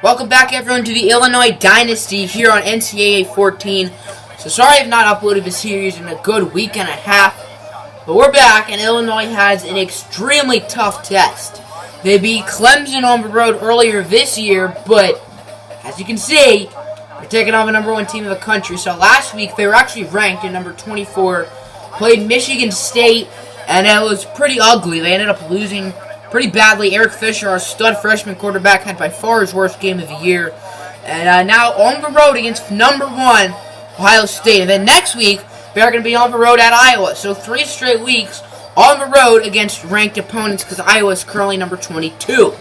Welcome back, everyone, to the Illinois Dynasty here on NCAA 14. So sorry I've not uploaded the series in a good week and a half, but we're back, and Illinois has an extremely tough test. They beat Clemson on the road earlier this year, but as you can see, they're taking on the number one team in the country. So last week, they were actually ranked at number 24, played Michigan State, and it was pretty ugly. They ended up losing pretty badly. Eric Fisher, our stud freshman quarterback, had by far his worst game of the year. And now on the road against number one, Ohio State. And then next week, they're going to be on the road at Iowa. So 3 straight weeks on the road against ranked opponents because Iowa is currently number 22.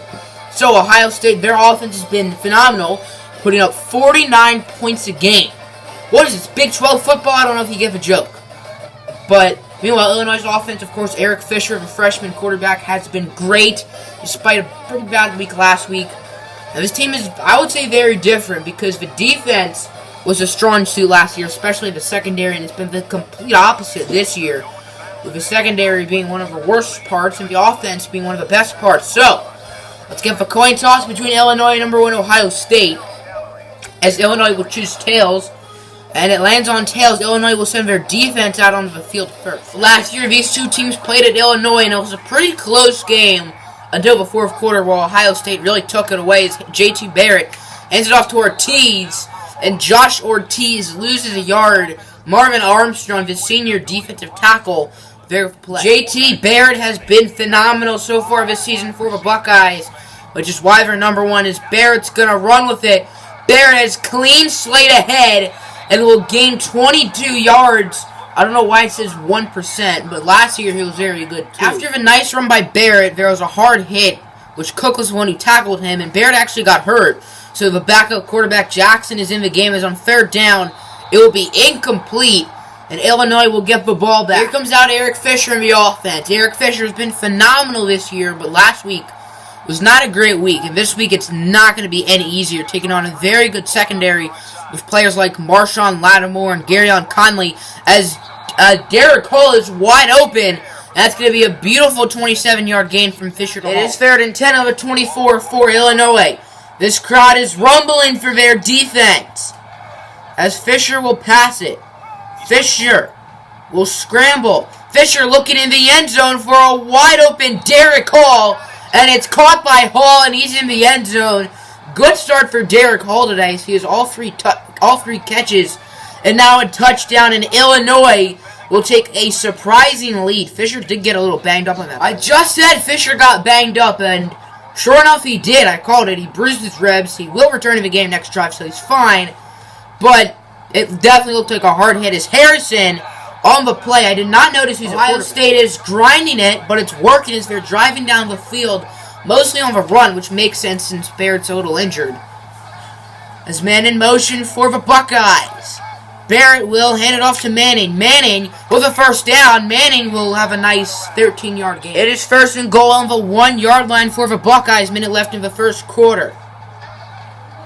So Ohio State, their offense has been phenomenal, putting up 49 points a game. What is this, Big 12 football? I don't know if you get the joke. But meanwhile, Illinois' offense, of course, Eric Fisher, the freshman quarterback, has been great, despite a pretty bad week last week. And this team is, I would say, very different because the defense was a strong suit last year, especially the secondary, and it's been the complete opposite this year, with the secondary being one of the worst parts and the offense being one of the best parts. So, let's get the coin toss between Illinois and number one Ohio State, as Illinois will choose tails. And it lands on tails. Illinois will send their defense out onto the field first. Last year, these two teams played at Illinois, and it was a pretty close game until the fourth quarter, where Ohio State really took it away as JT Barrett hands it off to Ortiz, and Josh Ortiz loses a yard. Marvin Armstrong, the senior defensive tackle, their play. JT Barrett has been phenomenal so far this season for the Buckeyes, which is why they're number one, as Barrett's going to run with it. Barrett has clean slate ahead and will gain 22 yards. I don't know why it says 1%, but last year he was very good too. After the nice run by Barrett, there was a hard hit, which Cook was the one who tackled him, and Barrett actually got hurt. So the backup quarterback Jackson is in the game, as on third down, it will be incomplete, and Illinois will get the ball back. Here comes out Eric Fisher in the offense. Eric Fisher has been phenomenal this year, but last week was not a great week, and this week it's not going to be any easier, taking on a very good secondary with players like Marshawn Lattimore and Garyon Conley, as Derek Hall is wide open. That's going to be a beautiful 27-yard gain from Fisher to Hall. It is 3rd and 10 of a 24 for Illinois. This crowd is rumbling for their defense, as Fisher will pass it. Fisher will scramble. Fisher looking in the end zone for a wide open Derek Hall, and it's caught by Hall, and he's in the end zone. Good start for Derek Hall today. He has all three catches, and now a touchdown, and Illinois will take a surprising lead. Fisher did get a little banged up on that. I just said Fisher got banged up, and sure enough, he did. I called it. He bruised his ribs. He will return to the game next drive, so he's fine. But it definitely looked like a hard hit. As Harrison on the play, I did not notice who's Ohio State is grinding it, but it's working as they're driving down the field, mostly on the run, which makes sense since Barrett's a little injured. As man in motion for the Buckeyes. Barrett will hand it off to Manning. Manning with a first down. Manning will have a nice 13-yard gain. It is 1st and goal on the 1-yard line for the Buckeyes. Minute left in the first quarter.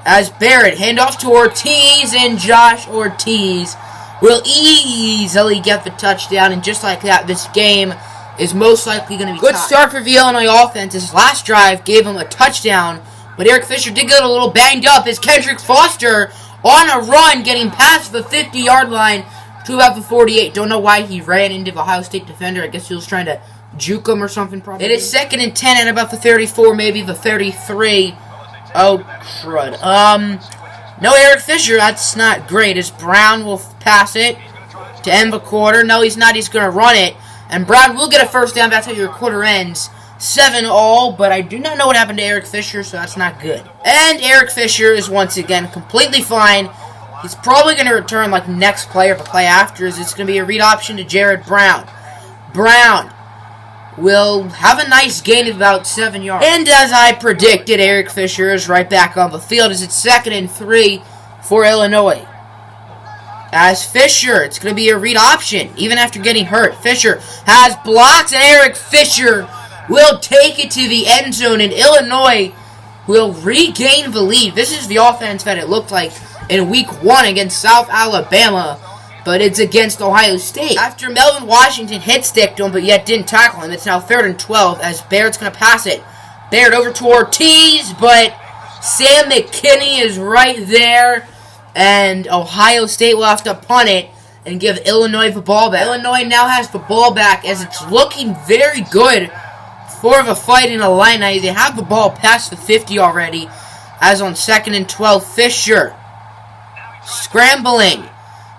As Barrett hand off to Ortiz, and Josh Ortiz will easily get the touchdown. And just like that, this game is most likely going to be good tied. Start for the Illinois offense. His last drive gave him a touchdown, but Eric Fisher did get a little banged up as Kendrick Foster on a run, getting past the 50-yard line to about the 48. Don't know why he ran into the Ohio State defender. I guess he was trying to juke him or something, probably. It is 2nd and 10 at about the 34, maybe the 33. Oh, crud. No Eric Fisher. That's not great, as Brown will pass it to end the quarter. No, he's not. He's going to run it. And Brown will get a first down. That's how your quarter ends. 7-all, but I do not know what happened to Eric Fisher, so that's not good. And Eric Fisher is once again completely fine. He's probably going to return like next play or the play after, as it's going to be a read option to Jared Brown. Brown will have a nice gain of about 7 yards. And as I predicted, Eric Fisher is right back on the field as it's 2nd and 3 for Illinois. As Fisher, it's going to be a read option, even after getting hurt. Fisher has blocks, and Eric Fisher will take it to the end zone, and Illinois will regain the lead. This is the offense that it looked like in Week 1 against South Alabama, but it's against Ohio State. After Melvin Washington hit-sticked him, but yet didn't tackle him, it's now 3rd and 12 as Barrett's going to pass it. Barrett over to Ortiz, but Sam McKinney is right there. And Ohio State will have to punt it and give Illinois the ball back. Illinois now has the ball back as it's looking very good for the fight in Illini. They have the ball past the 50 already. As on 2nd and 12, Fisher scrambling.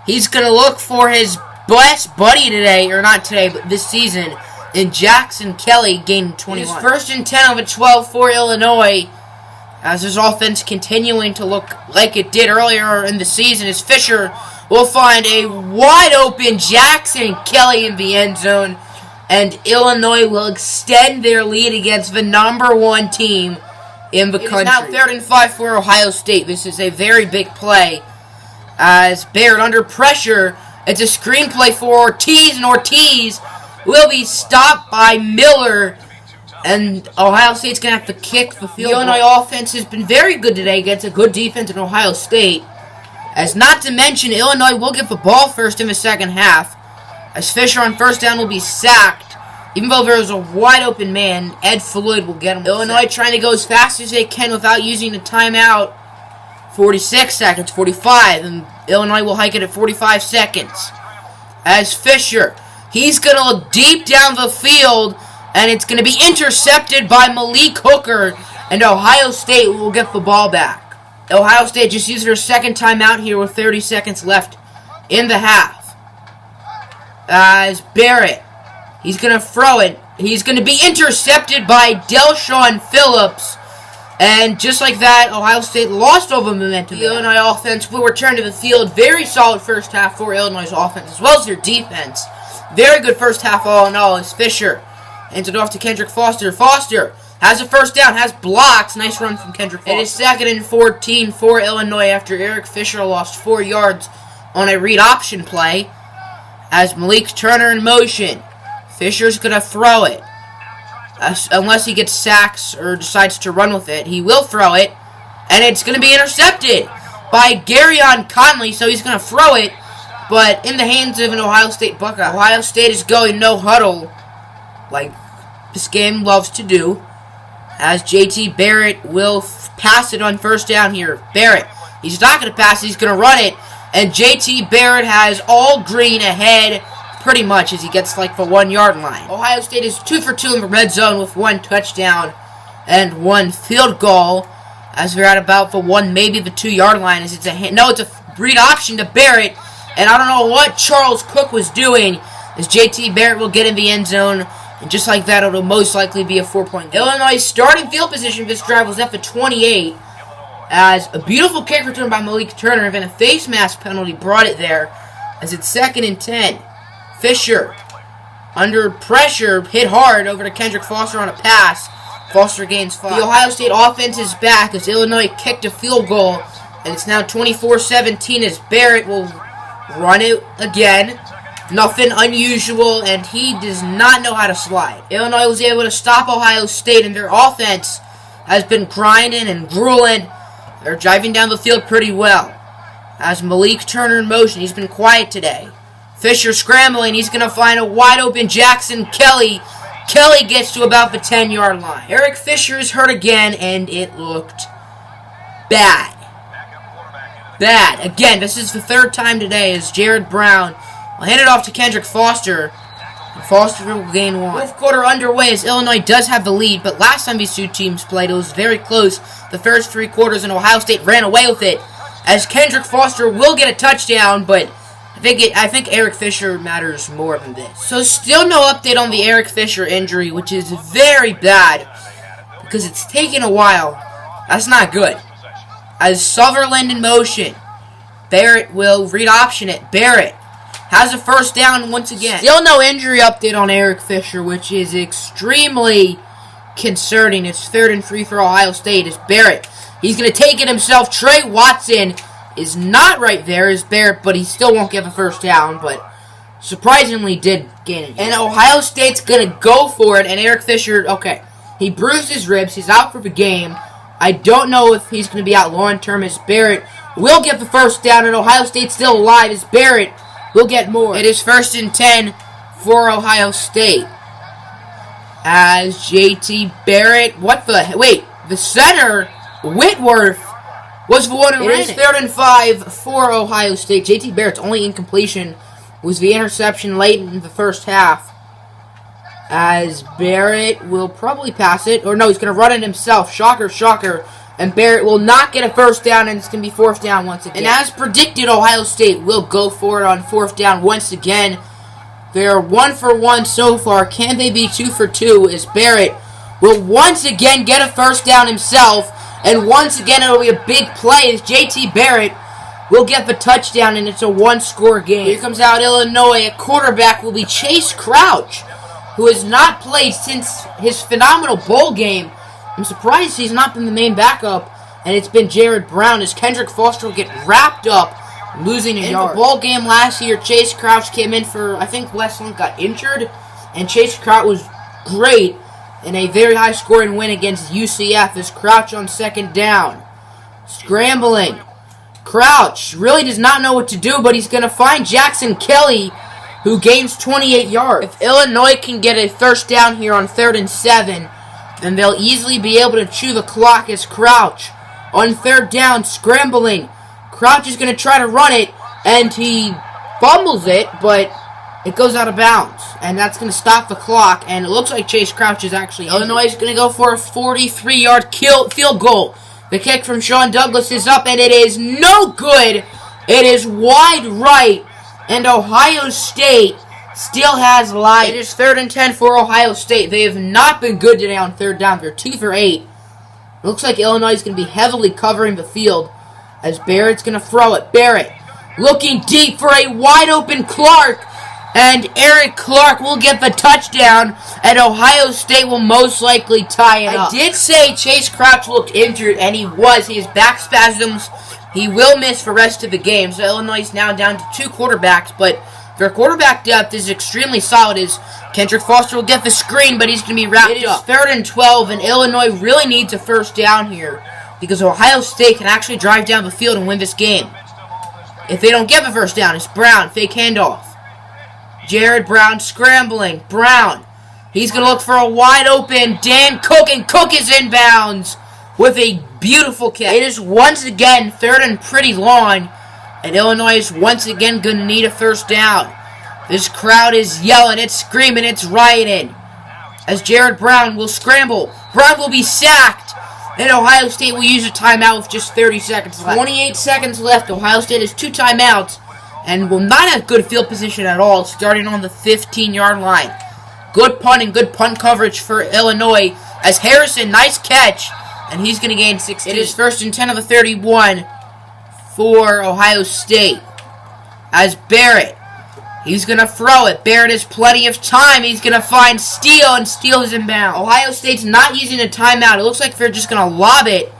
He's going to look for his best buddy today, or not today, but this season, in Jackson Kelly, gaining 21. It's 1st and 10 of a 12 for Illinois, as his offense continuing to look like it did earlier in the season, as Fisher will find a wide-open Jackson Kelly in the end zone, and Illinois will extend their lead against the #1 team in the country. It is now 3rd and 5 for Ohio State. This is a very big play, as Barrett under pressure. It's a screenplay for Ortiz, and Ortiz will be stopped by Miller, and Ohio State's going to have to kick the field. The Illinois offense has been very good today against a good defense in Ohio State. As not to mention, Illinois will get the ball first in the second half, as Fisher on 1st down will be sacked. Even though there is a wide-open man, Ed Floyd will get him. Illinois trying to go as fast as they can without using the timeout. 46 seconds, 45, and Illinois will hike it at 45 seconds. As Fisher, he's going to look deep down the field, and it's going to be intercepted by Malik Hooker, and Ohio State will get the ball back. Ohio State just used their second timeout here with 30 seconds left in the half. As Barrett, he's going to throw it. He's going to be intercepted by Delshon Phillips. And just like that, Ohio State lost all the momentum. The Illinois offense will return to the field. Very solid first half for Illinois' offense, as well as their defense. Very good first half all in all, as Fisher hands it off to Kendrick Foster. Foster has a 1st down, has blocks. Nice run from Kendrick Foster. It is 2nd and 14 for Illinois after Eric Fisher lost 4 yards on a read option play. As Malik Turner in motion. Fisher's going to throw it. Unless he gets sacks or decides to run with it, he will throw it. And it's going to be intercepted by Garyon Conley, so he's going to throw it. But in the hands of an Ohio State Buckeye. Ohio State is going no huddle, like this game loves to do, as JT Barrett will pass it on 1st down here. Barrett, he's not going to pass it, he's going to run it. And JT Barrett has all green ahead, pretty much, as he gets like the 1 yard line. Ohio State is 2 for 2 in the red zone with 1 touchdown and 1 field goal, as they're at about the 1, maybe the 2 yard line. As it's a read option to Barrett, and I don't know what Charles Cook was doing, as JT Barrett will get in the end zone, and just like that, it'll most likely be a 4-point game. Illinois' starting field position for this drive was at the 28, as a beautiful kick return by Malik Turner, and then a face mask penalty brought it there, as it's 2nd and 10. Fisher, under pressure, hit hard over to Kendrick Foster on a pass. Foster gains 5. The Ohio State offense is back as Illinois kicked a field goal, and it's now 24-17 as Barrett will run it again. Nothing unusual, and he does not know how to slide. Illinois was able to stop Ohio State, and their offense has been grinding and grueling. They're driving down the field pretty well. As Malik Turner in motion, he's been quiet today. Fisher scrambling, he's going to find a wide-open Jackson Kelly. Kelly gets to about the 10 yard line. Eric Fisher is hurt again, and it looked bad. Bad. Again, this is the 3rd time today as Jared Brown will hand it off to Kendrick Foster. And Foster will gain 1. 4th quarter underway as Illinois does have the lead, but last time these two teams played, it was very close. The first 3 quarters, and Ohio State ran away with it, as Kendrick Foster will get a touchdown, but I think Eric Fisher matters more than this. So still no update on the Eric Fisher injury, which is very bad because it's taken a while. That's not good. As Sutherland in motion, Barrett will read option it. Barrett has a 1st down once again. Still no injury update on Eric Fisher, which is extremely concerning. It's 3rd and 3 for Ohio State. As Barrett, he's going to take it himself. Trey Watson is not right there as Barrett, but he still won't get a 1st down, but surprisingly did gain it. And Ohio State's going to go for it, and Eric Fisher, okay, he bruised his ribs. He's out for the game. I don't know if he's going to be out long-term as Barrett will get the 1st down, and Ohio State's still alive as Barrett will get more. It is 1st and 10 for Ohio State. As JT Barrett, the center Whitworth was the one who ran it. It is 3rd and 5 for Ohio State. JT Barrett's only incompletion was the interception late in the first half. As Barrett will probably pass it. Or no, he's going to run it himself. Shocker, shocker. And Barrett will not get a first down, and it's going to be 4th down once again. And as predicted, Ohio State will go for it on 4th down once again. They are 1 for 1 so far. Can they be 2 for 2? As Barrett will once again get a first down himself. And once again, it will be a big play as JT Barrett will get the touchdown, and it's a 1-score game. Here comes out Illinois. At quarterback will be Chase Crouch, who has not played since his phenomenal bowl game. I'm surprised he's not been the main backup, and it's been Jared Brown as Kendrick Foster will get wrapped up, losing a yard. In the bowl game last year, Chase Crouch came in for, I think Wes Lunk got injured, and Chase Crouch was great in a very high-scoring win against UCF as Crouch on 2nd down. Scrambling. Crouch really does not know what to do, but he's going to find Jackson Kelly, who gains 28 yards. If Illinois can get a first down here on 3rd and 7, then they'll easily be able to chew the clock as Crouch on 3rd down, scrambling. Crouch is going to try to run it, and he fumbles it, but it goes out of bounds, and that's going to stop the clock, and it looks like Chase Crouch is actually Illinois is going to go for a 43-yard field goal. The kick from Sean Douglas is up, and it is no good. It is wide right, and Ohio State still has life. It is 3rd and 10 for Ohio State. They have not been good today on 3rd down. They're 2 for 8. It looks like Illinois is going to be heavily covering the field as Barrett's going to throw it. Barrett looking deep for a wide-open Clark, and Eric Clark will get the touchdown, and Ohio State will most likely tie it up. I did say Chase Crouch looked injured, and he was. He has back spasms. He will miss the rest of the game, so Illinois is now down to 2 quarterbacks, but their quarterback depth is extremely solid as Kendrick Foster will get the screen, but he's going to be wrapped up. It is 3rd and 12, and Illinois really needs a first down here because Ohio State can actually drive down the field and win this game. If they don't get the first down, it's Brown, fake handoff. Jared Brown scrambling. Brown, he's going to look for a wide open Dan Cook, and Cook is inbounds with a beautiful catch. It is once again 3rd and pretty long, and Illinois is once again going to need a first down. This crowd is yelling, it's screaming, it's rioting. As Jared Brown will scramble. Brown will be sacked. And Ohio State will use a timeout with just 30 seconds left. 28 seconds left. Ohio State has 2 timeouts and will not have good field position at all, starting on the 15-yard line. Good punt and good punt coverage for Illinois. As Harrison, nice catch, and he's going to gain 16. It is 1st and 10 of the 31 for Ohio State. As Barrett, he's going to throw it. Barrett has plenty of time. He's going to find Steele, and Steele is inbound. Ohio State's not using a timeout. It looks like they're just going to lob it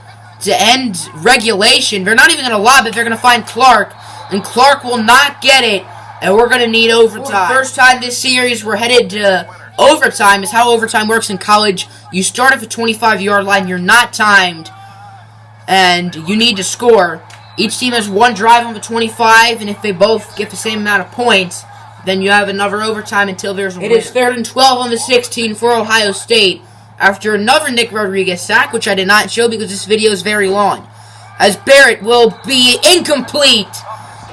to end regulation. They're not even going to lob it. They're going to find Clark, and Clark will not get it, and we're going to need overtime. For the first time this series, we're headed to overtime. Is how overtime works in college. You start at the 25-yard line. You're not timed, and you need to score. Each team has 1 drive on the 25, and if they both get the same amount of points, then you have another overtime until there's a win. It is 3rd and 12 on the 16 for Ohio State after another Nick Rodriguez sack, which I did not show because this video is very long. As Barrett will be incomplete.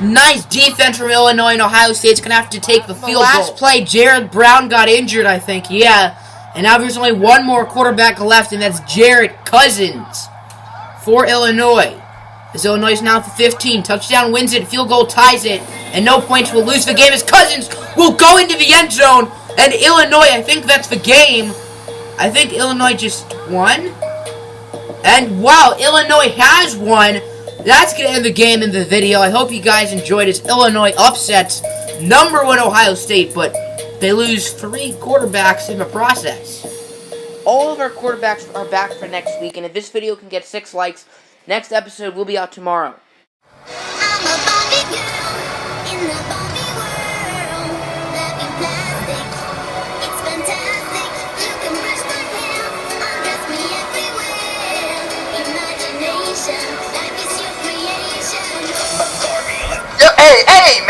Nice defense from Illinois, and Ohio State's going to have to take the field goal. Last play, Jared Brown got injured, I think. Yeah, and now there's only one more quarterback left, and that's Jarrett Cousins for Illinois. As Illinois is now at the 15. Touchdown wins it. Field goal ties it. And no points will lose the game as Cousins will go into the end zone. And Illinois, I think that's the game. I think Illinois just won. And wow, Illinois has won. That's going to end the game in the video. I hope you guys enjoyed as Illinois upsets #1 Ohio State. But they lose 3 quarterbacks in the process. All of our quarterbacks are back for next week. And if this video can get 6 likes, next episode will be out tomorrow. I'm a Barbie girl in the Barbie world. Let me plastic. It's fantastic. You can brush my hair, undress me everywhere. Imagination, life is your creation. Yo, hey, man.